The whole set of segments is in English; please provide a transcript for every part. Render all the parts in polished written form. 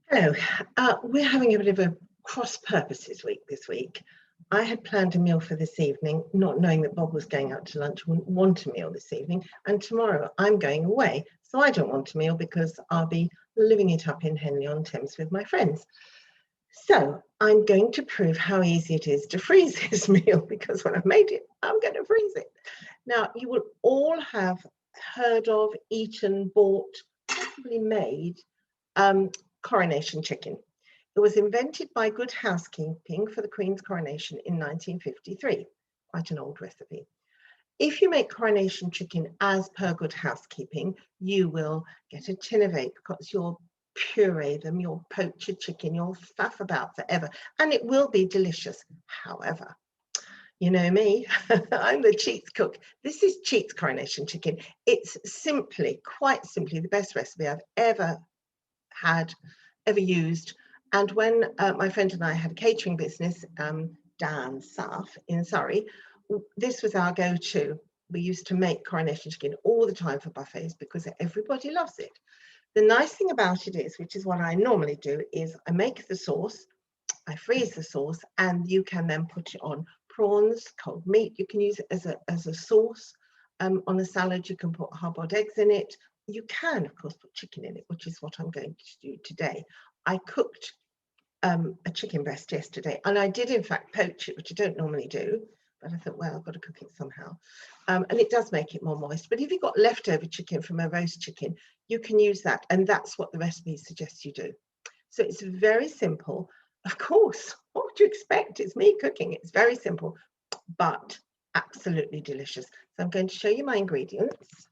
Hello, we're having a bit of a cross purposes week this week. I had planned a meal for this evening, not knowing that Bob was going out to lunch, wouldn't want a meal this evening, and tomorrow I'm going away, so I don't want a meal because I'll be living it up in Henley-on-Thames with my friends. So I'm going to prove how easy it is to freeze this meal, because when I've made it, I'm going to freeze it. Now, you will all have heard of, eaten, bought, possibly made Coronation chicken. It was invented by Good Housekeeping for the Queen's coronation in 1953. Quite an old recipe. If you make coronation chicken as per Good Housekeeping, you will get a tin of apricots, you'll puree them, you'll poach your chicken, you'll faff about forever, and it will be delicious. However, you know me, I'm the cheats cook. This is Cheats Coronation chicken. It's simply, quite simply, the best recipe I've ever used. And when my friend and I had a catering business, Dan Saf in Surrey, this was our go-to. We used to make coronation chicken all the time for buffets because everybody loves it. The nice thing about it is, which is what I normally do, is I make the sauce, I freeze the sauce, and you can then put it on prawns, cold meat. You can use it as a sauce on a salad. You can put hard-boiled eggs in it. You can, of course, put chicken in it, which is what I'm going to do today. I cooked a chicken breast yesterday, and I did, in fact, poach it, which I don't normally do, but I thought, well, I've got to cook it somehow. And it does make it more moist. But if you've got leftover chicken from a roast chicken, you can use that, and that's what the recipe suggests you do. So it's very simple. Of course, what would you expect? It's me cooking. It's very simple, but absolutely delicious. So I'm going to show you my ingredients.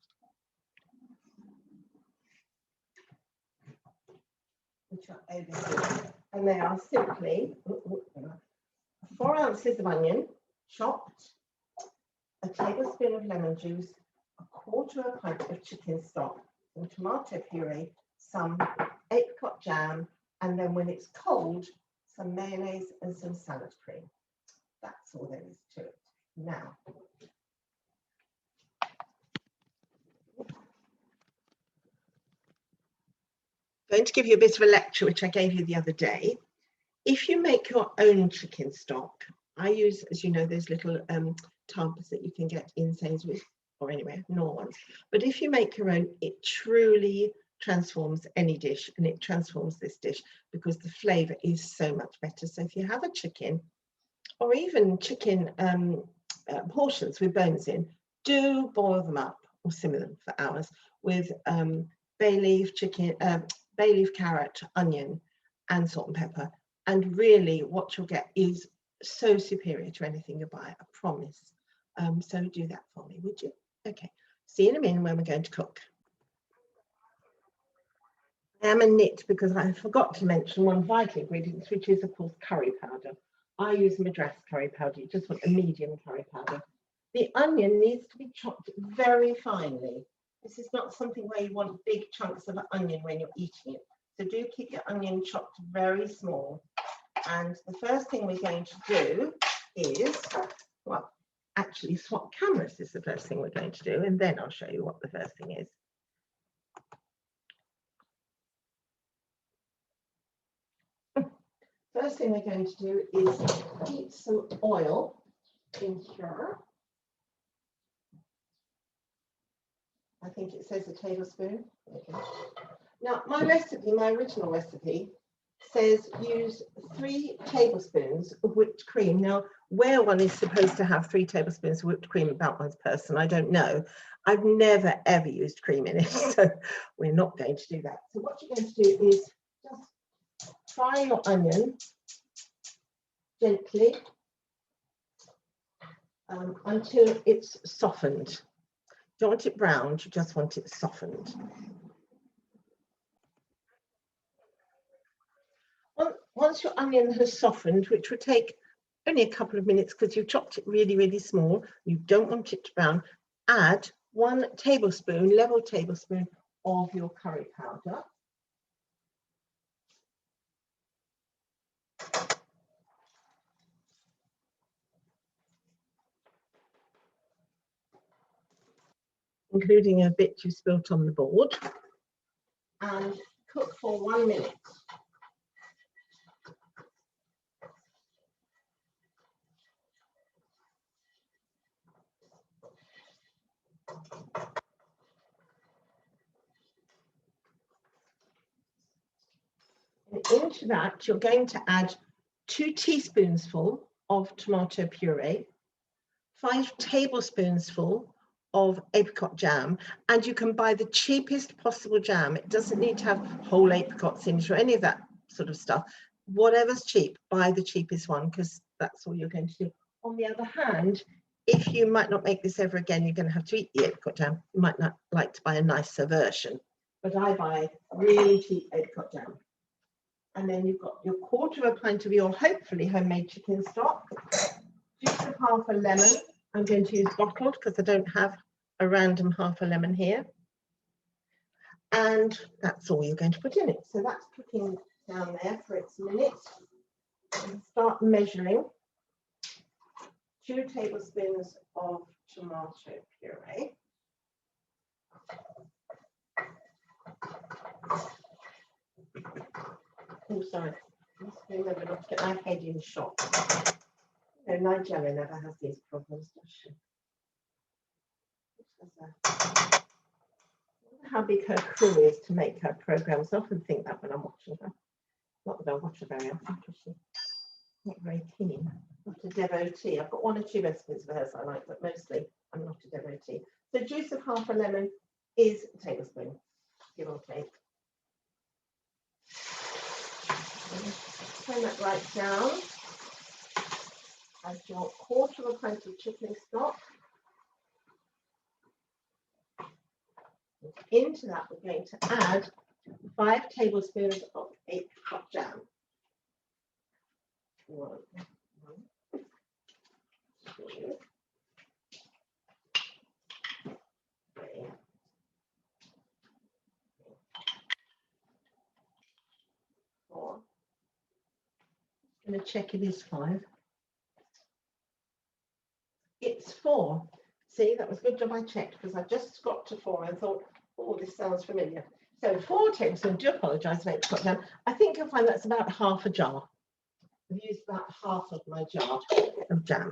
Which are over here. And they are simply 4 ounces of onion, chopped, a tablespoon of lemon juice, 1/4 pint of chicken stock, some tomato puree, some apricot jam, and then when it's cold, some mayonnaise and some salad cream. That's all there is to it. Now, I'm going to give you a bit of a lecture, which I gave you the other day. If you make your own chicken stock, I use, as you know, those little tubs that you can get in Sainsbury's or anywhere, nor ones. But if you make your own, it truly transforms any dish, and it transforms this dish because the flavour is so much better. So if you have a chicken, or even chicken portions with bones in, do boil them up or simmer them for hours with bay leaf, carrot, onion, and salt and pepper. And really, what you'll get is so superior to anything you buy, I promise. So do that for me, would you? Okay, see you in a minute when we're going to cook. I am a nit because I forgot to mention one vital ingredient, which is, of course, curry powder. I use Madras curry powder. You just want a medium curry powder. The onion needs to be chopped very finely. This is not something where you want big chunks of onion when you're eating it. So do keep your onion chopped very small. And the first thing we're going to do is, well, actually swap cameras is the first thing we're going to do, and then I'll show you what the first thing is. First thing we're going to do is heat some oil in here. I think it says a tablespoon. Okay. Now, my recipe, my original recipe, says use 3 tablespoons of whipped cream. Now, where one is supposed to have 3 tablespoons of whipped cream about one's person, I don't know. I've never, ever used cream in it, so we're not going to do that. So what you're going to do is just fry your onion gently until it's softened. You don't want it browned, you just want it softened. Once your onion has softened, which will take only a couple of minutes because you've chopped it really, really small, you don't want it to brown, add 1 tablespoon, level tablespoon of your curry powder. Including a bit you spilt on the board, and cook for 1 minute. into that, you're going to add 2 teaspoonsful of tomato puree, 5 tablespoonsful of apricot jam, and you can buy the cheapest possible jam. It doesn't need to have whole apricots in it or any of that sort of stuff. Whatever's cheap, buy the cheapest one, because that's all you're going to do. On the other hand, if you might not make this ever again, you're going to have to eat the apricot jam. You might not like to buy a nicer version, but I buy really cheap apricot jam. And then you've got your 1/4 pint of your hopefully homemade chicken stock, juice of half a lemon. I'm going to use bottled because I don't have a random half a lemon here. And that's all you're going to put in it. So that's cooking down there for its minute. And start measuring 2 tablespoons of tomato puree. Oh, sorry. Let's remember not to get my head in shot. No, Nigella never has these problems, does she? How big her crew is to make her programs. I often think that when I'm watching her. Not that I watch her very often, because she's not very keen. Not a devotee. I've got 1 or 2 recipes of hers I like, but mostly I'm not a devotee. So juice of half a lemon is a tablespoon, give or take. Turn that right down. Add your 1/4 pint of chicken stock. Into that, we're going to add 5 tablespoons of apricot jam. 1, 2, 3, 4. I'm going to check it is 5. It's 4. See, that was a good job I checked, because I just got to 4 and thought, oh, this sounds familiar. So 4 tablespoons, do apologise for apricot jam. I think you'll find that's about half a jar. I've used about half of my jar of jam.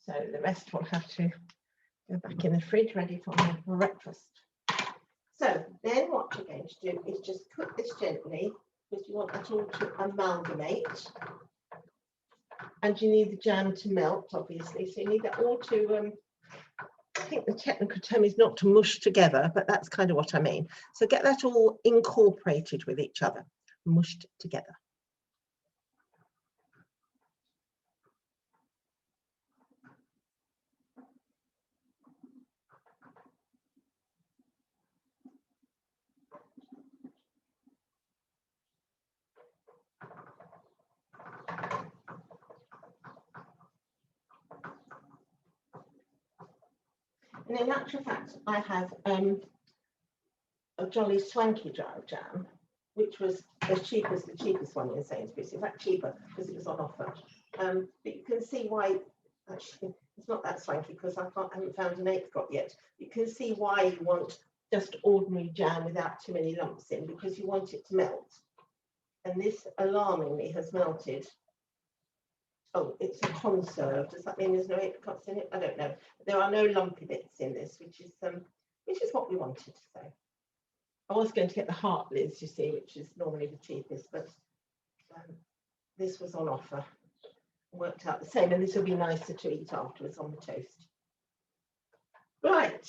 So the rest will have to go back in the fridge ready for my breakfast. So then what you're going to do is just cook this gently, because you want that all to amalgamate. And you need the jam to melt, obviously. So you need that all to, I think the technical term is not to mush together, but that's kind of what I mean. So get that all incorporated with each other, mushed together. And in actual fact, I have a jolly swanky jar of jam, which was as cheap as the cheapest one in Sainsbury's. In fact, cheaper because it was on offer. But you can see why, actually, it's not that swanky because I haven't found an apricot yet. You can see why you want just ordinary jam without too many lumps in, because you want it to melt. And this alarmingly has melted. Oh, it's a conserve. Does that mean there's no apricots in it? I don't know. There are no lumpy bits in this, which is what we wanted. So I was going to get the heart lids, you see, which is normally the cheapest, but this was on offer. Worked out the same, and this will be nicer to eat afterwards on the toast. Right.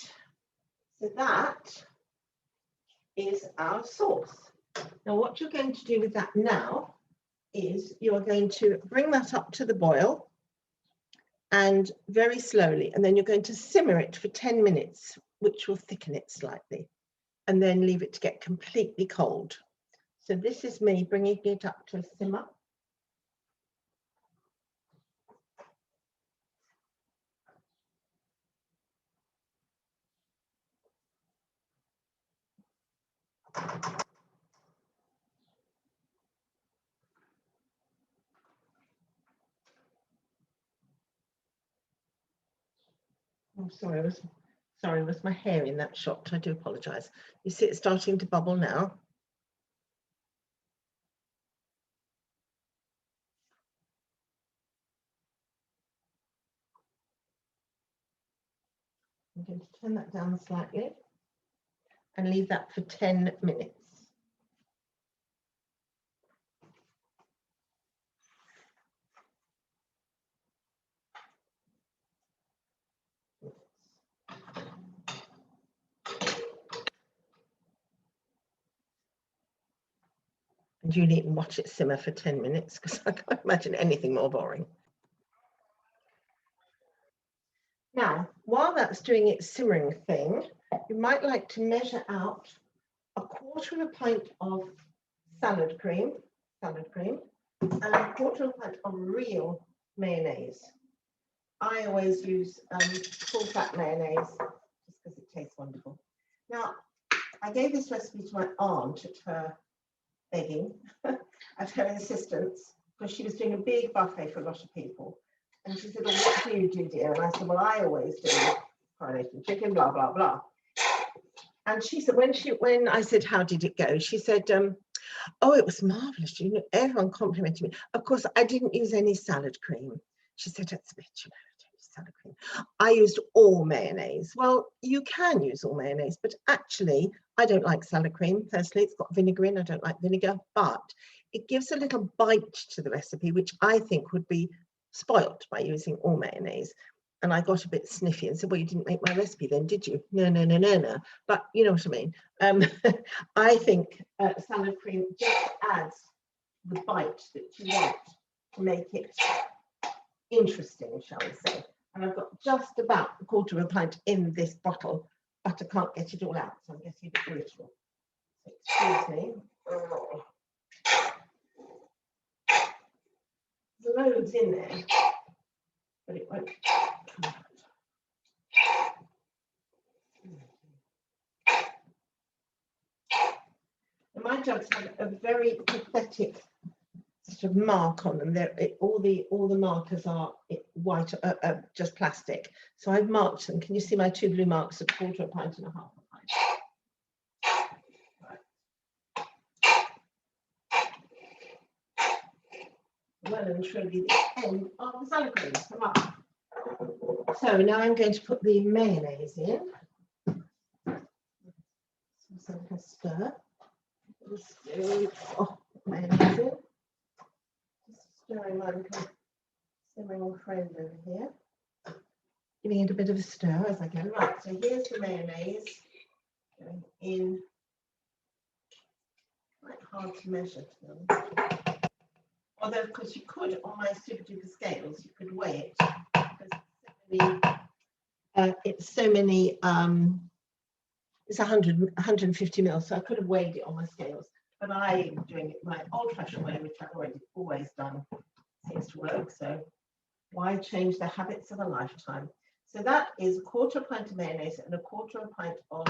So that is our sauce. Now, what you're going to do with that now is you are going to bring that up to the boil, and very slowly, and then you're going to simmer it for 10 minutes, which will thicken it slightly, and then leave it to get completely cold. So this is me bringing it up to a simmer. Oh, sorry, was my hair in that shot? I do apologise. You see it starting to bubble now. I'm going to turn that down slightly and leave that for 10 minutes. you'll eat and watch it simmer for 10 minutes, because I can't imagine anything more boring. Now, while that's doing its simmering thing, you might like to measure out 1/4 pint of salad cream, and 1/4 pint of real mayonnaise. I always use full fat mayonnaise just because it tastes wonderful. Now, I gave this recipe to my aunt at her begging, at her insistence, because she was doing a big buffet for a lot of people. And she said, "Oh, what do you do, dear?" And I said, "Well, I always do coronation chicken, blah, blah, blah." And she said, when I said, "How did it go?" She said, "Oh, it was marvelous. You know, everyone complimented me. Of course, I didn't use any salad cream." She said, "That's a bit too low. I don't use salad cream. I used all mayonnaise." Well, you can use all mayonnaise, but actually, I don't like salad cream. Personally, it's got vinegar in. I don't like vinegar, but it gives a little bite to the recipe, which I think would be spoilt by using all mayonnaise. And I got a bit sniffy and said, "Well, you didn't make my recipe then, did you?" No, no, no, no, no. But you know what I mean. I think salad cream just adds the bite that you want to make it interesting, shall we say. And I've got just about 1/4 pint in this bottle, but I can't get it all out, so I'm getting a bit irritable. So excuse me. Oh. There's loads in there, but it won't come out. And my jugs have a very pathetic sort of mark on them. All the markers are white, just plastic. So I've marked them. Can you see my 2 blue marks of 1/4 pint and 1/2 pint? Well and truly the end of the salad cream. Come on. So now I'm going to put the mayonnaise in. So I can stir. Oh, mayonnaise in. Just stirring my little simmering friend over here. Giving it a bit of a stir as I go. Right, so here's the mayonnaise going in. Quite hard to measure, to be honest. Although, of course, you could, on my super duper scales, you could weigh it. It's so many, it's 150 mils, so I could have weighed it on my scales. But I'm doing it my old-fashioned way, which I've always done, seems to work. So why change the habits of a lifetime? So that is 1/4 pint of mayonnaise and 1/4 pint of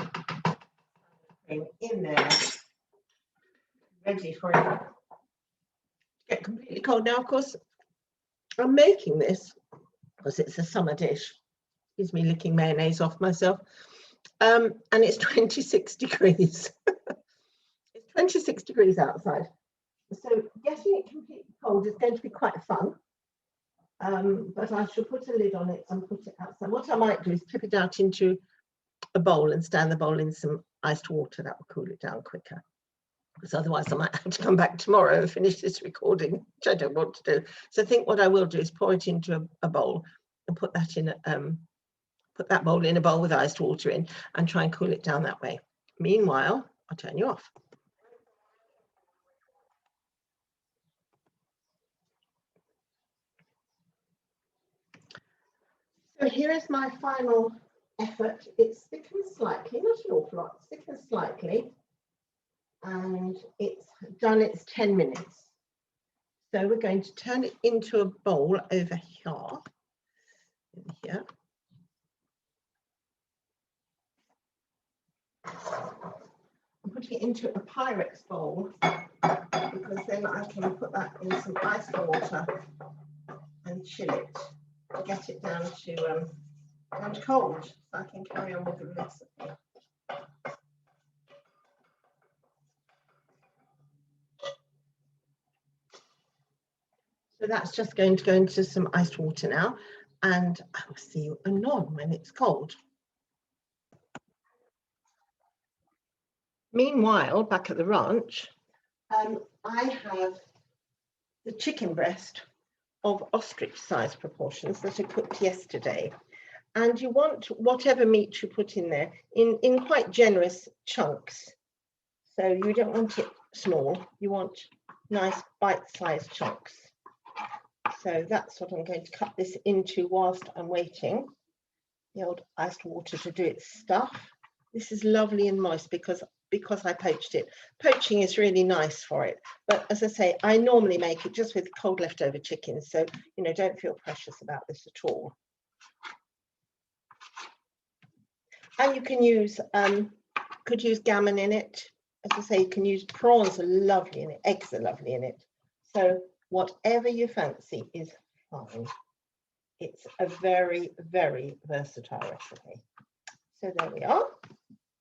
cream in there, ready for it to get completely cold. Now, of course, I'm making this because it's a summer dish. Excuse me, licking mayonnaise off myself. And it's 26 degrees. It's 26 degrees outside. So getting it completely cold is going to be quite fun. But I shall put a lid on it and put it outside. What I might do is tip it out into a bowl and stand the bowl in some iced water. That will cool it down quicker. Because otherwise I might have to come back tomorrow and finish this recording, which I don't want to do. So I think what I will do is pour it into a bowl and put that in put that bowl in a bowl with iced water in and try and cool it down that way. Meanwhile, I'll turn you off. So here is my final effort. It's thickened slightly, not an awful lot, it's thickened slightly. And it's done its 10 minutes. So we're going to turn it into a bowl over here. I'm putting it into a Pyrex bowl because then I can put that in some ice water and chill it to get it down to cold, so I can carry on with the recipe. So that's just going to go into some iced water now, and I will see you anon when it's cold. Meanwhile, back at the ranch, I have the chicken breast of ostrich-sized proportions that I cooked yesterday. And you want whatever meat you put in there in quite generous chunks. So you don't want it small, you want nice bite-sized chunks. So that's what I'm going to cut this into whilst I'm waiting the old iced water to do its stuff. This is lovely and moist because I poached it. Poaching is really nice for it. But as I say, I normally make it just with cold leftover chicken. So, you know, don't feel precious about this at all. And you can use, could use gammon in it. As I say, you can use prawns are lovely in it. Eggs are lovely in it. So whatever you fancy is fine. It's a very, very versatile recipe. So there we are.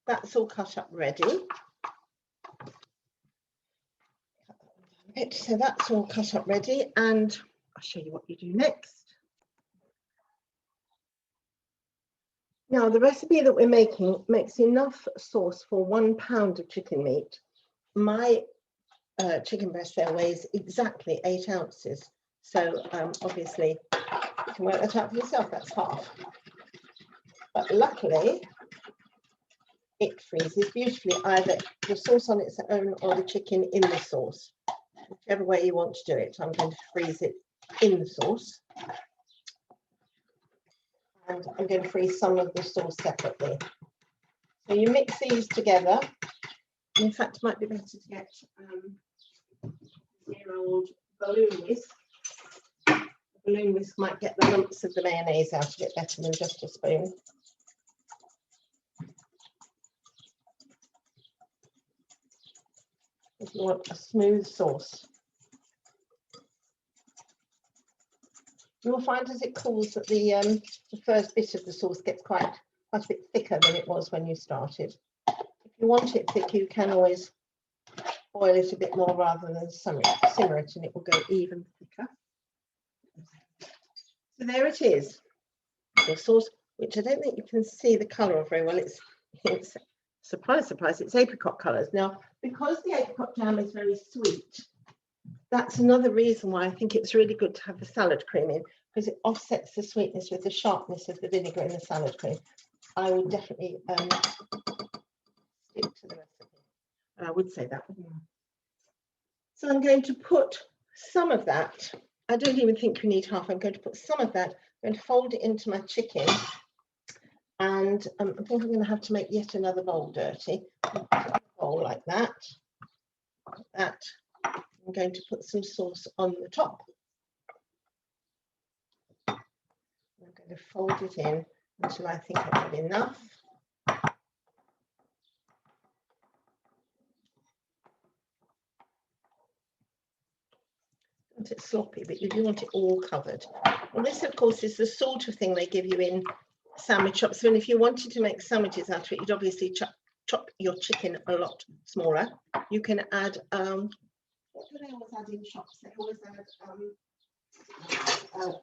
That's all cut up ready. So that's all cut up ready, and I'll show you what you do next. Now, the recipe that we're making makes enough sauce for 1 pound of chicken meat. My chicken breast there weighs exactly 8 ounces. So obviously, you can work that out for yourself, that's half. But luckily, it freezes beautifully, either the sauce on its own or the chicken in the sauce. Whichever way you want to do it. I'm going to freeze it in the sauce. And I'm going to freeze some of the sauce separately. So you mix these together. In fact, it might be better to get your old balloon whisk. The balloon whisk might get the lumps of the mayonnaise out of it better than just a spoon. If you want a smooth sauce. You'll find as it cools that the first bit of the sauce gets quite a bit thicker than it was when you started. If you want it thick, you can always boil it a bit more rather than simmer it, and it will go even thicker. So there it is, the sauce, which I don't think you can see the colour of very well. It's surprise, surprise, it's apricot colours. Now, because the apricot jam is very sweet, that's another reason why I think it's really good to have the salad cream in, because it offsets the sweetness with the sharpness of the vinegar in the salad cream. I would definitely stick to the recipe. And I would say that, wouldn't I? So I'm going to put some of that. I don't even think you need half. I'm going to put some of that. I'm going to fold it into my chicken. And I think I'm going to have to make yet another bowl dirty. Put a bowl like that. Like that. I'm going to put some sauce on the top. I'm going to fold it in until I think I've got enough. Want it sloppy, but you do want it all covered. Well, this, of course, is the sort of thing they give you in sandwich shops. And if you wanted to make sandwiches out of it, you'd obviously chop your chicken a lot smaller. You can add, what do they always add in shops? They always add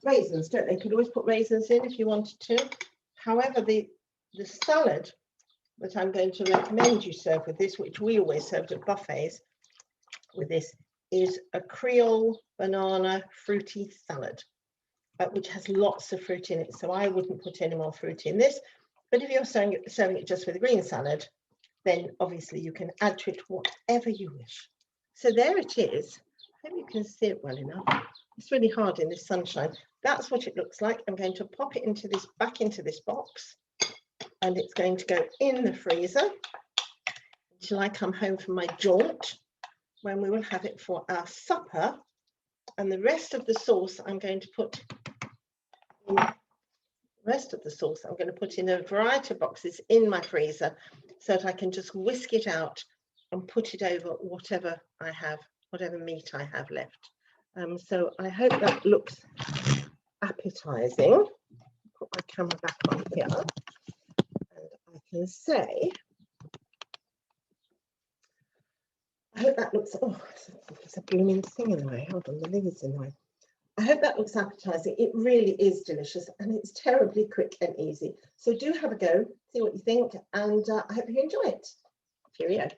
raisins, don't they? You could always put raisins in if you wanted to. However, the salad that I'm going to recommend you serve with this, which we always served at buffets with this, is a Creole banana fruity salad, which has lots of fruit in it. So I wouldn't put any more fruit in this. But if you're serving it just with a green salad, then obviously you can add to it whatever you wish. So there it is. I hope you can see it well enough. It's really hard in this sunshine. That's what it looks like. I'm going to pop it into this, back into this box, and it's going to go in the freezer until I come home from my jaunt, when we will have it for our supper. And the rest of the sauce I'm going to put in a variety of boxes in my freezer, so that I can just whisk it out and put it over whatever I have, whatever meat I have left. So I hope that looks appetizing. Put my camera back on here, and I can say, I hope that looks, oh, there's a blooming thing in the way. Hold on, the lid is in the way. I hope that looks appetizing. It really is delicious, and it's terribly quick and easy. So do have a go, see what you think, and I hope you enjoy it. Cheerio.